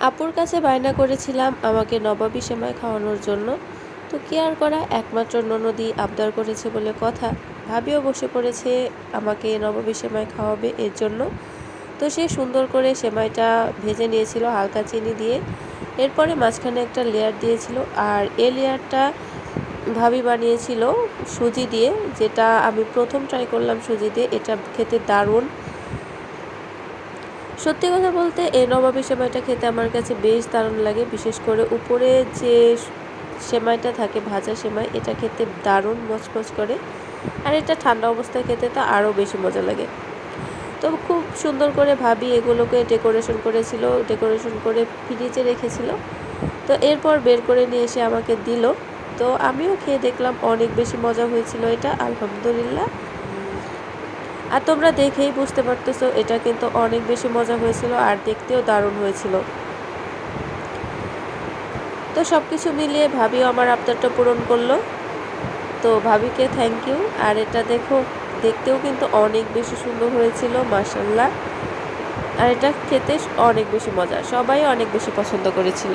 আপুর কাছে বায়না করেছিলাম আমাকে নবাবী সেমাই খাওয়ানোর জন্য। তো কি আর করা, একমাত্র ননদই আবদার করেছে বলে কথা। ভাবিও বসে পড়েছে আমাকে নবাবী সেমাই খাওয়াবে এর জন্য। তো সে সুন্দর করে সেমাইটা ভেজে নিয়েছিল হালকা চিনি দিয়ে। এরপরে মাঝখানে একটা লেয়ার দিয়েছিল, আর এই লেয়ারটা ভাবি বানিয়েছিল সুজি দিয়ে, যেটা আমি প্রথম ট্রাই করলাম সুজি দিয়ে। এটা খেতে দারুণ। সত্যি কথা বলতে এই নবাবী সেমাইটা খেতে আমার কাছে বেশ দারুণ লাগে। বিশেষ করে উপরে যে সেমাইটা থাকে ভাজা সেমাই, এটা খেতে দারুণ মচমচ করে। আর এটা ঠান্ডা অবস্থায় খেতে তো আরও বেশি মজা লাগে। তো খুব সুন্দর করে ভাবি এগুলোকে ডেকোরেশন করেছিল, ডেকোরেশন করে ফ্রিজে রেখেছিল। তো এরপর বের করে নিয়ে এসে আমাকে দিল। তো আমিও খেয়ে দেখলাম, অনেক বেশি মজা হয়েছিল এটা, আলহামদুলিল্লাহ। আর তোমরা দেখেই বুঝতে পারতেছো এটা কিন্তু অনেক বেশি মজা হয়েছিল আর দেখতেও দারুণ হয়েছিল। তো সব কিছু মিলিয়ে ভাবিও আমার আবদারটা পূরণ করলো। তো ভাবিকে থ্যাংক ইউ। আর এটা দেখো, দেখতেও কিন্তু অনেক বেশি সুন্দর হয়েছিল মাশাআল্লাহ। আর এটা খেতে অনেক বেশি মজা, সবাই অনেক বেশি পছন্দ করেছিল।